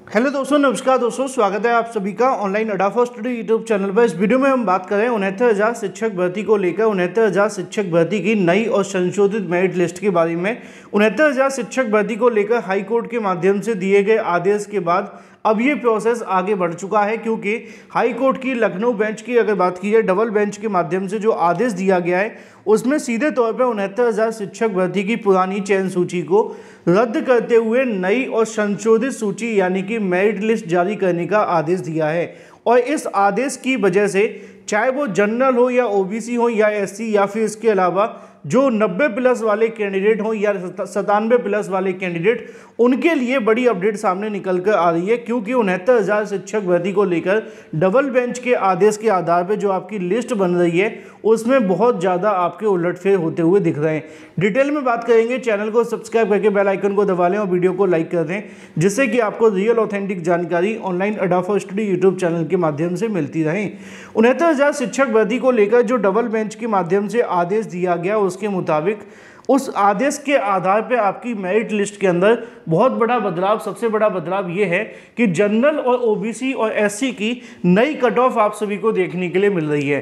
Hello दोस्तों, नमस्कार दोस्तों, स्वागत है आप सभी का ऑनलाइन अडाफा स्टडी यूट्यूब चैनल पर। इस वीडियो में हम बात करें 69,000 शिक्षक भर्ती को लेकर 69,000 शिक्षक भर्ती की नई और संशोधित मेरिट लिस्ट के बारे में। 69,000 शिक्षक भर्ती को लेकर हाई कोर्ट के माध्यम से दिए गए आदेश के बाद अब ये प्रोसेस आगे बढ़ चुका है, क्योंकि हाई कोर्ट की लखनऊ बेंच की अगर बात की जाए, डबल बेंच के माध्यम से जो आदेश दिया गया है उसमें सीधे तौर पर 69,000 शिक्षक भर्ती की पुरानी चयन सूची को रद्द करते हुए नई और संशोधित सूची यानी कि मेरिट लिस्ट जारी करने का आदेश दिया है। और इस आदेश की वजह से चाहे वो जनरल हो या ओबीसी हो या एससी या फिर इसके अलावा जो 90 प्लस वाले कैंडिडेट हो या 97 प्लस वाले कैंडिडेट, उनके लिए बड़ी अपडेट सामने निकल कर आ रही है, क्योंकि 69,000 शिक्षक भर्ती को लेकर डबल बेंच के आदेश के आधार पर जो आपकी लिस्ट बन रही है उसमें बहुत ज़्यादा आपके उलटफेर होते हुए दिख रहे हैं। डिटेल में बात करेंगे, चैनल को सब्सक्राइब करके बेल आइकन को दबा लें और वीडियो को लाइक कर दें, जिससे कि आपको रियल ऑथेंटिक जानकारी ऑनलाइन अडाफा स्टडी यूट्यूब चैनल के माध्यम से मिलती रहे। 69,000 शिक्षक भर्ती को लेकर जो डबल बेंच के माध्यम से आदेश दिया गया उसके मुताबिक उस आदेश के आधार पर आपकी मेरिट लिस्ट के अंदर बहुत बड़ा बदलाव, सबसे बड़ा बदलाव ये है कि जनरल और ओबीसी और एससी की नई कट ऑफ आप सभी को देखने के लिए मिल रही है।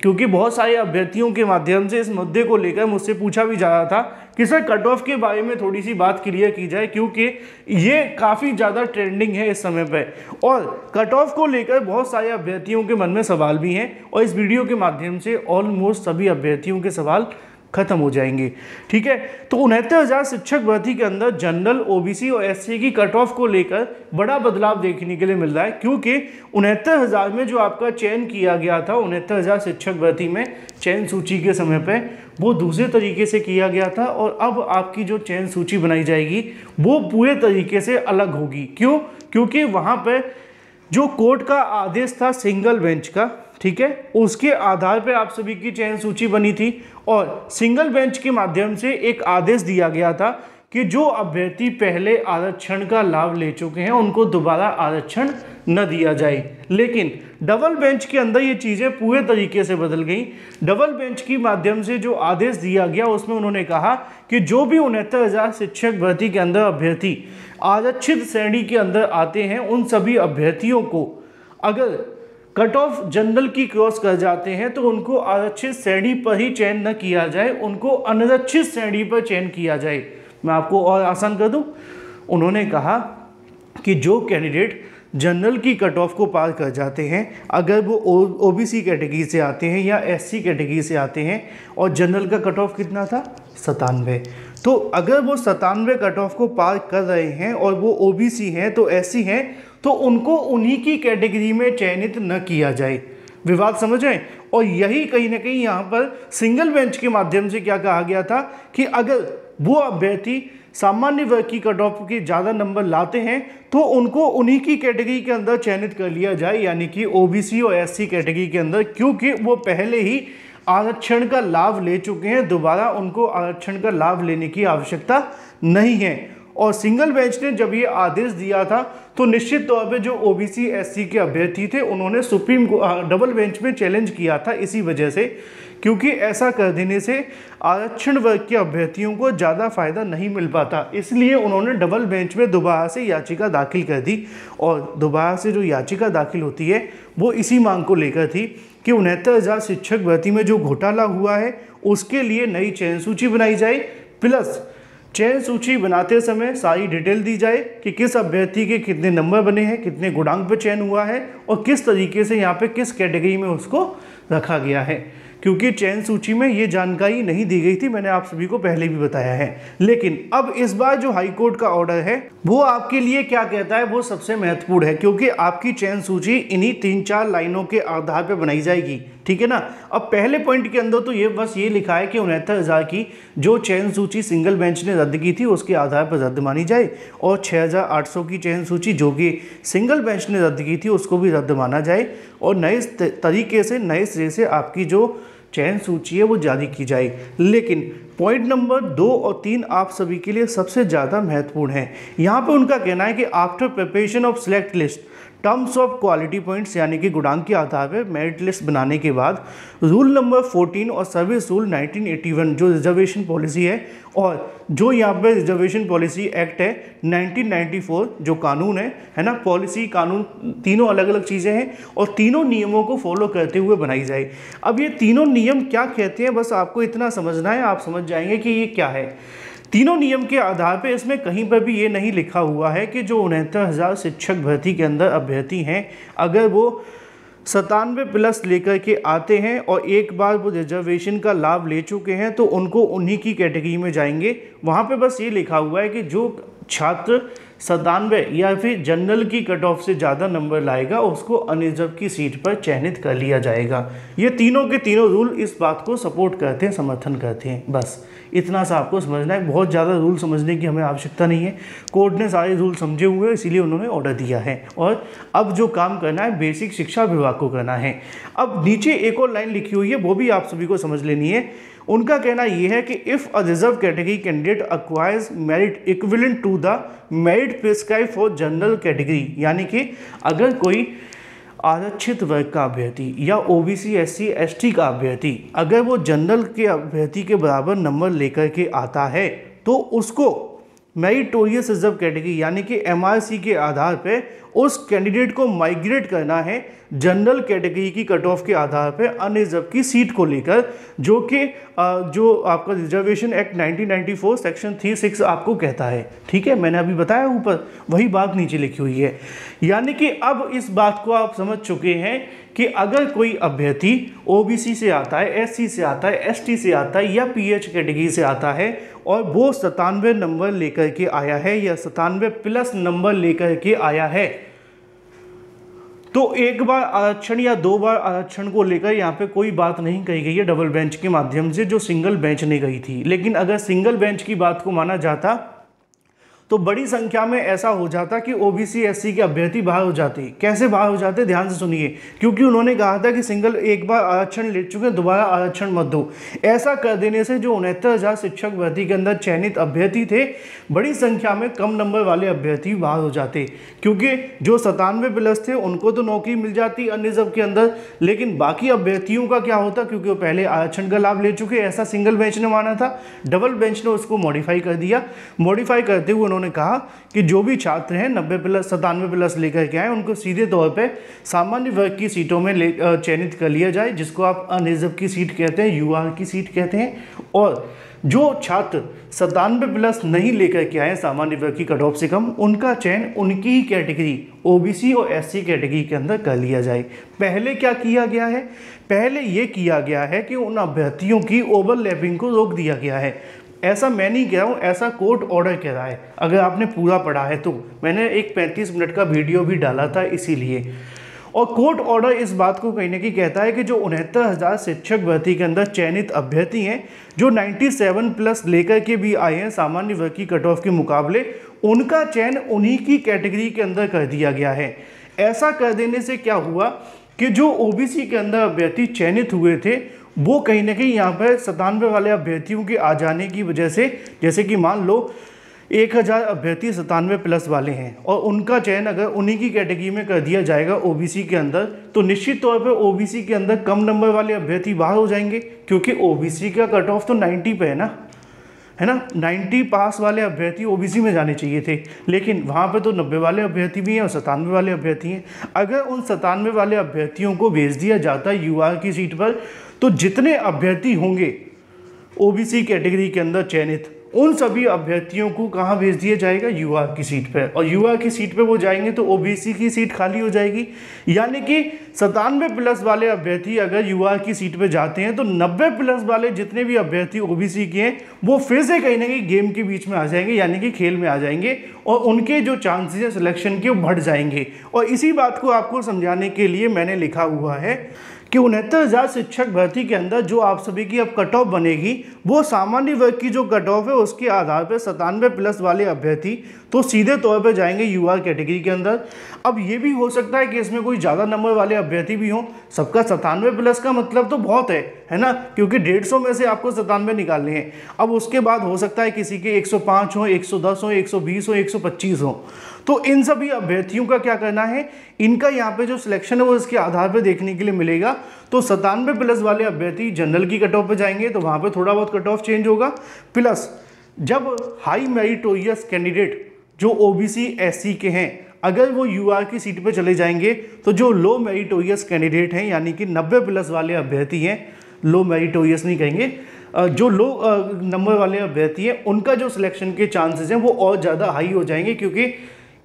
क्योंकि बहुत सारे अभ्यर्थियों के माध्यम से इस मुद्दे को लेकर मुझसे पूछा भी जा रहा था कि सर कट ऑफ के बारे में थोड़ी सी बात क्लियर की जाए, क्योंकि ये काफ़ी ज़्यादा ट्रेंडिंग है इस समय पे और कट ऑफ को लेकर बहुत सारे अभ्यर्थियों के मन में सवाल भी हैं और इस वीडियो के माध्यम से ऑलमोस्ट सभी अभ्यर्थियों के सवाल खत्म हो जाएंगे। ठीक है, तो 69,000 शिक्षक भर्ती के अंदर जनरल, ओबीसी और एससी की कट ऑफ को लेकर बड़ा बदलाव देखने के लिए मिल रहा है, क्योंकि 69,000 में जो आपका चयन किया गया था, 69,000 शिक्षक भर्ती में चयन सूची के समय पे वो दूसरे तरीके से किया गया था और अब आपकी जो चयन सूची बनाई जाएगी वो पूरे तरीके से अलग होगी। क्यों? क्योंकि वहाँ पर जो कोर्ट का आदेश था सिंगल बेंच का, ठीक है, उसके आधार पर आप सभी की चयन सूची बनी थी और सिंगल बेंच के माध्यम से एक आदेश दिया गया था कि जो अभ्यर्थी पहले आरक्षण का लाभ ले चुके हैं उनको दोबारा आरक्षण न दिया जाए। लेकिन डबल बेंच के अंदर ये चीज़ें पूरे तरीके से बदल गई। डबल बेंच के माध्यम से जो आदेश दिया गया उसमें उन्होंने कहा कि जो भी 69,000 शिक्षक भर्ती के अंदर अभ्यर्थी आरक्षित श्रेणी के अंदर आते हैं उन सभी अभ्यर्थियों को अगर कट ऑफ जनरल की क्रॉस कर जाते हैं तो उनको आरक्षित श्रेणी पर ही चयन न किया जाए, उनको अनारक्षित श्रेणी पर चयन किया जाए। मैं आपको और आसान कर दूं, उन्होंने कहा कि जो कैंडिडेट जनरल की कट ऑफ को पार कर जाते हैं, अगर वो ओबीसी कैटेगरी से आते हैं या एससी कैटेगरी से आते हैं और जनरल का कट ऑफ कितना था 97, तो अगर वो 97 कट ऑफ को पार कर रहे हैं और वो ओबीसी हैं तो एससी हैं, तो उनको उन्हीं की कैटेगरी में चयनित न किया जाए। विवाद समझ रहे हैं? और यही कहीं ना कहीं यहाँ पर सिंगल बेंच के माध्यम से क्या कहा गया था कि अगर वो अभ्यर्थी सामान्य वर्ग की कट ऑफ के ज़्यादा नंबर लाते हैं तो उनको उन्हीं की कैटेगरी के अंदर चयनित कर लिया जाए, यानी कि ओबीसी और एससी कैटेगरी के अंदर, क्योंकि वो पहले ही आरक्षण का लाभ ले चुके हैं, दोबारा उनको आरक्षण का लाभ लेने की आवश्यकता नहीं है। और सिंगल बेंच ने जब ये आदेश दिया था तो निश्चित तौर पे जो ओबीसी एससी के अभ्यर्थी थे उन्होंने डबल बेंच में चैलेंज किया था, इसी वजह से, क्योंकि ऐसा कर देने से आरक्षण वर्ग के अभ्यर्थियों को ज़्यादा फायदा नहीं मिल पाता, इसलिए उन्होंने डबल बेंच में दोबारा से याचिका दाखिल कर दी। और दोबारा से जो याचिका दाखिल होती है वो इसी मांग को लेकर थी कि 69,000 शिक्षक भर्ती में जो घोटाला हुआ है उसके लिए नई चयन सूची बनाई जाए, प्लस चयन सूची बनाते समय सारी डिटेल दी जाए कि किस अभ्यर्थी के कितने नंबर बने हैं, कितने गुणांक पर चयन हुआ है और किस तरीके से यहाँ पे किस कैटेगरी में उसको रखा गया है, क्योंकि चयन सूची में ये जानकारी नहीं दी गई थी, मैंने आप सभी को पहले भी बताया है। लेकिन अब इस बार जो हाई कोर्ट का ऑर्डर है वो आपके लिए क्या कहता है वो सबसे महत्वपूर्ण है, क्योंकि आपकी चयन सूची इन्हीं 3-4 लाइनों के आधार पर बनाई जाएगी। ठीक है ना। अब पहले पॉइंट के अंदर तो ये बस ये लिखा है कि 69,000 की जो चयन सूची सिंगल बेंच ने रद्द की थी उसके आधार पर रद्द मानी जाए और 6,800 की चयन सूची जो कि सिंगल बेंच ने रद्द की थी उसको भी रद्द माना जाए और नए तरीके से, नए सिरे से आपकी जो चयन सूची है वो जारी की जाए। लेकिन पॉइंट नंबर 2 और 3 आप सभी के लिए सबसे ज़्यादा महत्वपूर्ण है। यहाँ पे उनका कहना है कि after preparation of select list terms of quality points यानी कि गुणांक के आधार पर मेरिट लिस्ट बनाने के बाद रूल नंबर 14 और सर्विस रूल 1981 जो रिजर्वेशन पॉलिसी है और जो यहाँ पे रिजर्वेशन पॉलिसी एक्ट है 1994 जो कानून है ना, पॉलिसी कानून तीनों अलग अलग चीज़ें हैं और तीनों नियमों को फॉलो करते हुए बनाई जाए। अब ये तीनों नियम क्या कहते हैं बस आपको इतना समझना है, आप समझ जाएंगे कि ये क्या है। तीनों नियम के आधार पे इसमें कहीं पर भी ये नहीं लिखा हुआ है कि जो 69,000 शिक्षक भर्ती के अंदर अभ्यर्थी हैं अगर वो 97 प्लस लेकर के आते हैं और एक बार वो रिजर्वेशन का लाभ ले चुके हैं तो उनको उन्हीं की कैटेगरी में जाएंगे। वहाँ पे बस ये लिखा हुआ है कि जो छात्र 97 या फिर जनरल की कट ऑफ से ज़्यादा नंबर लाएगा उसको अनरिजर्व की सीट पर चयनित कर लिया जाएगा। ये तीनों के तीनों रूल इस बात को सपोर्ट करते हैं, समर्थन करते हैं। बस इतना सा आपको समझना है, बहुत ज़्यादा रूल समझने की हमें आवश्यकता नहीं है। कोर्ट ने सारे रूल समझे हुए इसीलिए उन्होंने ऑर्डर दिया है और अब जो काम करना है बेसिक शिक्षा विभाग को करना है। अब नीचे एक और लाइन लिखी हुई है वो भी आप सभी को समझ लेनी है। उनका कहना यह है कि if a reserve category candidate acquires merit equivalent to the merit prescribe for general category, यानी कि अगर कोई आरक्षित वर्ग का अभ्यर्थी या ओबीसी एससी एसटी का अभ्यर्थी अगर वो जनरल के अभ्यर्थी के बराबर नंबर लेकर के आता है तो उसको मेरिटोरियस रिजर्व कैटेगरी यानी कि एमआरसी के आधार पे उस कैंडिडेट को माइग्रेट करना है जनरल कैटेगरी की कट ऑफ के आधार पे अनरिजर्व की सीट को लेकर, जो कि जो आपका रिजर्वेशन एक्ट 1994 सेक्शन 36 आपको कहता है। ठीक है, मैंने अभी बताया ऊपर वही बात नीचे लिखी हुई है। यानी कि अब इस बात को आप समझ चुके हैं कि अगर कोई अभ्यर्थी ओबीसी से आता है, एससी से आता है, एसटी से आता है या पीएच कैटेगरी से आता है और वो 97 नंबर लेकर के आया है या 97 प्लस नंबर लेकर के आया है तो एक बार आरक्षण या 2 बार आरक्षण को लेकर यहाँ पे कोई बात नहीं कही गई है डबल बेंच के माध्यम से जो सिंगल बेंच ने गई थी। लेकिन अगर सिंगल बेंच की बात को माना जाता तो बड़ी संख्या में ऐसा हो जाता कि ओबीसी एससी के अभ्यर्थी बाहर हो जाते। कैसे बाहर हो जाते, ध्यान से सुनिए, क्योंकि उन्होंने कहा था कि सिंगल एक बार आरक्षण ले चुके हैं दोबारा आरक्षण मत दो। ऐसा कर देने से जो 69,000 शिक्षक भर्ती के अंदर चयनित अभ्यर्थी थे बड़ी संख्या में कम नंबर वाले अभ्यर्थी बाहर हो जाते, क्योंकि जो 97 प्लस थे उनको तो नौकरी मिल जाती अनरिजर्व के अंदर, लेकिन बाकी अभ्यर्थियों का क्या होता क्योंकि वो पहले आरक्षण का लाभ ले चुके। ऐसा सिंगल बेंच ने माना था, डबल बेंच ने उसको मॉडिफाई कर दिया। मॉडिफाई करते हुए उन्होंने कहा कि जो भी छात्र हैं 90 प्लस 97 प्लस लेकर के आए उनको सीधे तौर पे सामान्य वर्ग की सीटों में चयनित कर लिया जाए, जिसको आप अनरिजर्व की सीट कहते हैं, यूआर की सीट कहते हैं। और जो छात्र 97 प्लस नहीं लेकर के आए सामान्य वर्ग की कट ऑफ से कम, उनका चयन उनकी ही कैटेगरी ओबीसी और एससी कैटेगरी के अंदर कर लिया जाए। पहले क्या किया गया है, पहले ये किया गया है कि उन अभ्यर्थियों की ओवरलैपिंग को रोक दिया गया है। ऐसा मैं नहीं कह रहा हूँ, ऐसा कोर्ट ऑर्डर कह रहा है। अगर आपने पूरा पढ़ा है तो मैंने एक 35 मिनट का वीडियो भी डाला था इसीलिए। और कोर्ट ऑर्डर इस बात को कहीं ना कहीं कहता है कि जो 69,000 शिक्षक भर्ती के अंदर चयनित अभ्यर्थी हैं जो 97 प्लस लेकर के भी आए हैं सामान्य वर्ग की कट ऑफ के मुकाबले, उनका चयन उन्हीं की कैटेगरी के अंदर कर दिया गया है। ऐसा कर देने से क्या हुआ कि जो ओबीसी के अंदर अभ्यर्थी चयनित हुए थे वो कहीं ना कहीं यहाँ पर 97 वाले अभ्यर्थियों के आ जाने की वजह से, जैसे कि मान लो 1000 अभ्यर्थी 97 प्लस वाले हैं और उनका चयन अगर उन्हीं की कैटेगरी में कर दिया जाएगा ओबीसी के अंदर, तो निश्चित तौर पे ओबीसी के अंदर कम नंबर वाले अभ्यर्थी बाहर हो जाएंगे, क्योंकि ओबीसी का कट ऑफ तो 90 पे है ना 90 पास वाले अभ्यर्थी ओबीसी में जाने चाहिए थे, लेकिन वहाँ पे तो 90 वाले अभ्यर्थी भी हैं और 97 वाले अभ्यर्थी हैं। अगर उन 97 वाले अभ्यर्थियों को भेज दिया जाता है यूआर की सीट पर, तो जितने अभ्यर्थी होंगे ओबीसी कैटेगरी के अंदर चयनित, उन सभी अभ्यर्थियों को कहाँ भेज दिया जाएगा, यूआर की सीट पर। और यूआर की सीट पर वो जाएंगे तो ओबीसी की सीट खाली हो जाएगी। यानी कि 97 प्लस वाले अभ्यर्थी अगर यूआर की सीट पर जाते हैं तो 90 प्लस वाले जितने भी अभ्यर्थी ओबीसी के हैं वो फिर से कहीं ना कहीं गेम के बीच में आ जाएंगे, यानी कि खेल में आ जाएंगे और उनके जो चांसेस हैं सिलेक्शन के वो बढ़ जाएंगे। और इसी बात को आपको समझाने के लिए मैंने लिखा हुआ है कि 69,000 शिक्षक भर्ती के अंदर जो आप सभी की अब कट ऑफ बनेगी वो सामान्य वर्ग की जो कट ऑफ है उसके आधार पर 97+ वाले अभ्यर्थी तो सीधे तौर पर जाएंगे यूआर कैटेगरी के अंदर। अब ये भी हो सकता है कि इसमें कोई ज़्यादा नंबर वाले अभ्यर्थी भी हों, सबका 97+ का मतलब तो बहुत है ना, क्योंकि 150 में से आपको 97 निकालने हैं। अब उसके बाद हो सकता है किसी के 105 हो, 110 हो, 120 हो, 125 हो। तो इन सभी अभ्यर्थियों का क्या करना है, इनका यहाँ पे जो सिलेक्शन है वो इसके आधार पर देखने के लिए मिलेगा। तो 97+ वाले अभ्यर्थी जनरल की कट ऑफ पे जाएंगे तो वहाँ पे थोड़ा बहुत कट ऑफ चेंज होगा। प्लस जब हाई मेरिटोरियस कैंडिडेट जो ओबीसी एससी के हैं अगर वो यूआर की सीट पे चले जाएंगे तो जो लो मेरिटोरियस कैंडिडेट हैं यानी कि 90+ वाले अभ्यर्थी हैं, लो मेरिटोरियस नहीं कहेंगे, जो लो नंबर वाले अभ्यर्थी हैं उनका जो सिलेक्शन के चांसेस हैं वो और ज़्यादा हाई हो जाएंगे, क्योंकि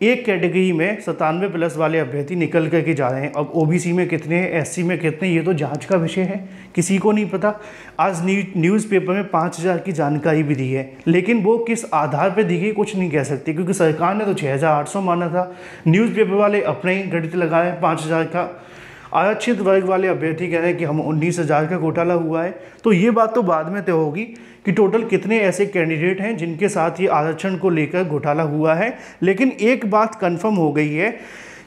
एक कैटेगरी में 97+ वाले अभ्यर्थी निकल करके जा रहे हैं। अब ओबीसी में कितने हैं, एससी में कितने, ये तो जांच का विषय है, किसी को नहीं पता। आज न्यूज़पेपर में 5,000 की जानकारी भी दी है, लेकिन वो किस आधार पर दी गई कुछ नहीं कह सकती, क्योंकि सरकार ने तो 6,800 माना था, न्यूज़पेपर वाले अपने ही गणित लगाए 5,000 का। आरक्षित वर्ग वाले अभ्यर्थी कह रहे हैं कि हम 19,000 का घोटाला हुआ है। तो ये बात तो बाद में तय होगी कि टोटल कितने ऐसे कैंडिडेट हैं जिनके साथ ये आरक्षण को लेकर घोटाला हुआ है। लेकिन एक बात कंफर्म हो गई है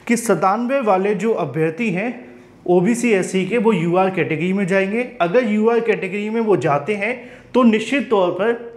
कि 97 वाले जो अभ्यर्थी हैं ओबीसी एससी के वो यूआर कैटेगरी में जाएंगे। अगर यूआर कैटेगरी में वो जाते हैं तो निश्चित तौर पर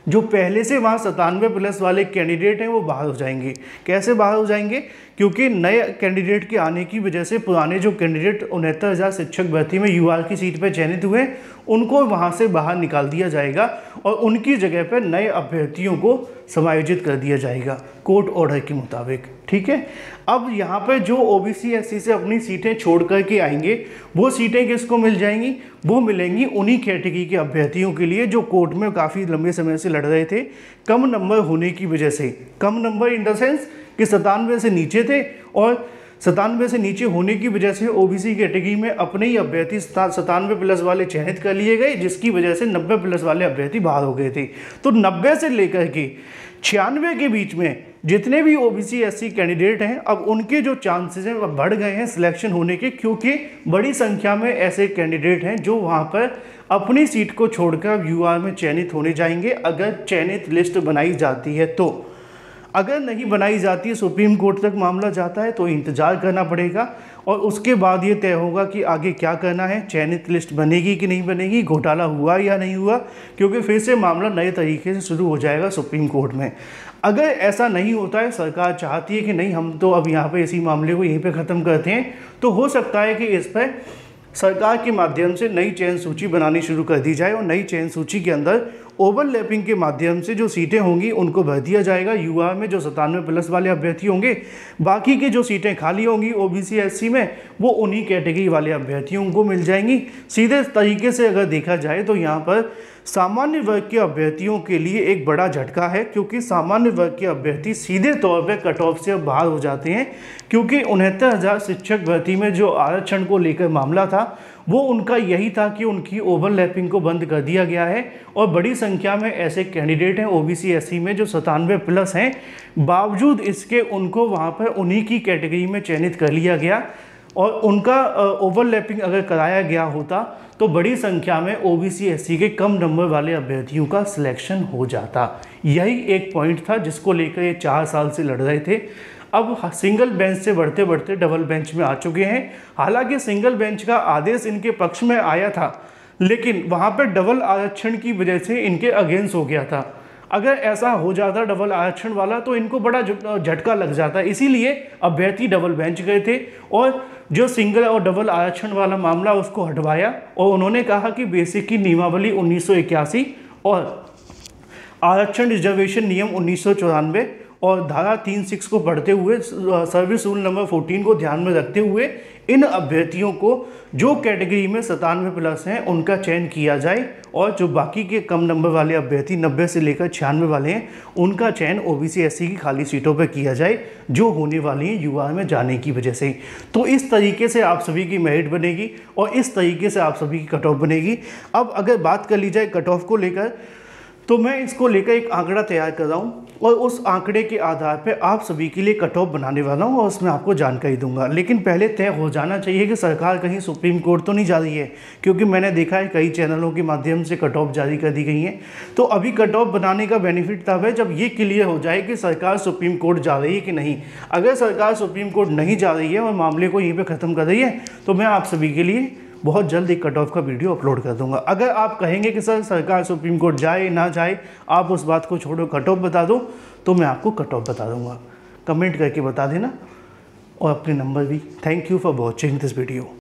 जो पहले से वहाँ 97+ वाले कैंडिडेट हैं वो बाहर हो जाएंगे। कैसे बाहर हो जाएंगे, क्योंकि नए कैंडिडेट के आने की वजह से पुराने जो कैंडिडेट 69,000 शिक्षक भर्ती में यूआर की सीट पर चयनित हुए उनको वहाँ से बाहर निकाल दिया जाएगा और उनकी जगह पर नए अभ्यर्थियों को समायोजित कर दिया जाएगा कोर्ट ऑर्डर के मुताबिक। ठीक है, अब यहाँ पर जो ओबीसी एससी से अपनी सीटें छोड़ कर के आएंगे वो सीटें किसको मिल जाएंगी, वो मिलेंगी उन्हीं कैटेगरी के अभ्यर्थियों के लिए जो कोर्ट में काफ़ी लंबे समय से लड़ रहे थे कम नंबर होने की वजह से। कम नंबर इन द सेंस कि 97 से नीचे थे और 97 से नीचे होने की वजह से ओबीसी कैटेगरी में अपने ही अभ्यर्थी 97+ वाले चयनित कर लिए गए, जिसकी वजह से 90+ वाले अभ्यर्थी बाहर हो गए थे। तो 90 से लेकर के 96 के बीच में जितने भी ओबीसी एससी कैंडिडेट हैं अब उनके जो चांसेस हैं वह बढ़ गए हैं सिलेक्शन होने के, क्योंकि बड़ी संख्या में ऐसे कैंडिडेट हैं जो वहाँ पर अपनी सीट को छोड़कर यूआर में चयनित होने जाएंगे अगर चयनित लिस्ट बनाई जाती है तो। अगर नहीं बनाई जाती है, सुप्रीम कोर्ट तक मामला जाता है तो इंतज़ार करना पड़ेगा और उसके बाद ये तय होगा कि आगे क्या करना है, चयनित लिस्ट बनेगी कि नहीं बनेगी, घोटाला हुआ या नहीं हुआ, क्योंकि फिर से मामला नए तरीके से शुरू हो जाएगा सुप्रीम कोर्ट में। अगर ऐसा नहीं होता है, सरकार चाहती है कि नहीं हम तो अब यहाँ पे इसी मामले को यहीं पे ख़त्म करते हैं, तो हो सकता है कि इस पर सरकार के माध्यम से नई चयन सूची बनानी शुरू कर दी जाए और नई चयन सूची के अंदर ओवरलैपिंग के माध्यम से जो सीटें होंगी उनको भर दिया जाएगा। यूआर में जो 97+ वाले अभ्यर्थी होंगे, बाकी की जो सीटें खाली होंगी ओबीसी एससी में वो उन्हीं कैटेगरी वाले अभ्यर्थियों को मिल जाएंगी। सीधे तरीके से अगर देखा जाए तो यहाँ पर सामान्य वर्ग के अभ्यर्थियों के लिए एक बड़ा झटका है, क्योंकि सामान्य वर्ग के अभ्यर्थी सीधे तौर पर कट ऑफ से अब बाहर हो जाते हैं, क्योंकि 69,000 शिक्षक भर्ती में जो आरक्षण को लेकर मामला था वो उनका यही था कि उनकी ओवरलैपिंग को बंद कर दिया गया है और बड़ी संख्या में ऐसे कैंडिडेट हैं ओबीसी एससी में जो 97+ हैं, बावजूद इसके उनको वहाँ पर उन्हीं की कैटेगरी में चयनित कर लिया गया और उनका ओवरलैपिंग अगर कराया गया होता तो बड़ी संख्या में ओबीसी एससी के कम नंबर वाले अभ्यर्थियों का सिलेक्शन हो जाता। यही एक पॉइंट था जिसको लेकर ये 4 साल से लड़ रहे थे। अब सिंगल बेंच से बढ़ते बढ़ते डबल बेंच में आ चुके हैं। हालांकि सिंगल बेंच का आदेश इनके पक्ष में आया था, लेकिन वहाँ पर डबल आरक्षण की वजह से इनके अगेंस्ट हो गया था। अगर ऐसा हो जाता डबल आरक्षण वाला तो इनको बड़ा झटका लग जाता, इसीलिए अभ्यर्थी डबल बेंच गए थे और जो सिंगल और डबल आरक्षण वाला मामला उसको हटवाया और उन्होंने कहा कि बेसिक की नियमावली 1981 और आरक्षण रिजर्वेशन नियम 1994 और धारा 3(6) को पढ़ते हुए सर्विस रूल नंबर 14 को ध्यान में रखते हुए इन अभ्यर्थियों को जो कैटेगरी में 97+ हैं उनका चयन किया जाए और जो बाकी के कम नंबर वाले अभ्यर्थी 90 से लेकर 96 वाले हैं उनका चयन ओबीसी एससी की खाली सीटों पर किया जाए जो होने वाली हैं यूआर में जाने की वजह से। तो इस तरीके से आप सभी की मेरिट बनेगी और इस तरीके से आप सभी की कट ऑफ बनेगी। अब अगर बात कर ली जाए कट ऑफ को लेकर तो मैं इसको लेकर एक आंकड़ा तैयार कर रहा हूँ और उस आंकड़े के आधार पर आप सभी के लिए कट ऑफ बनाने वाला हूँ और उसमें आपको जानकारी दूंगा। लेकिन पहले तय हो जाना चाहिए कि सरकार कहीं सुप्रीम कोर्ट तो नहीं जा रही है, क्योंकि मैंने देखा है कई चैनलों के माध्यम से कट ऑफ जारी कर दी गई है। तो अभी कट ऑफ बनाने का बेनिफिट तब है जब ये क्लियर हो जाए कि सरकार सुप्रीम कोर्ट जा रही है कि नहीं। अगर सरकार सुप्रीम कोर्ट नहीं जा रही है और मामले को यहीं पर ख़त्म कर रही है तो मैं आप सभी के लिए बहुत जल्द एक कट ऑफ का वीडियो अपलोड कर दूंगा। अगर आप कहेंगे कि सर सरकार सुप्रीम कोर्ट जाए ना जाए, आप उस बात को छोड़ो, कट ऑफ बता दो, तो मैं आपको कट ऑफ बता दूंगा। कमेंट करके बता देना और अपने नंबर भी। Thank you for watching this video.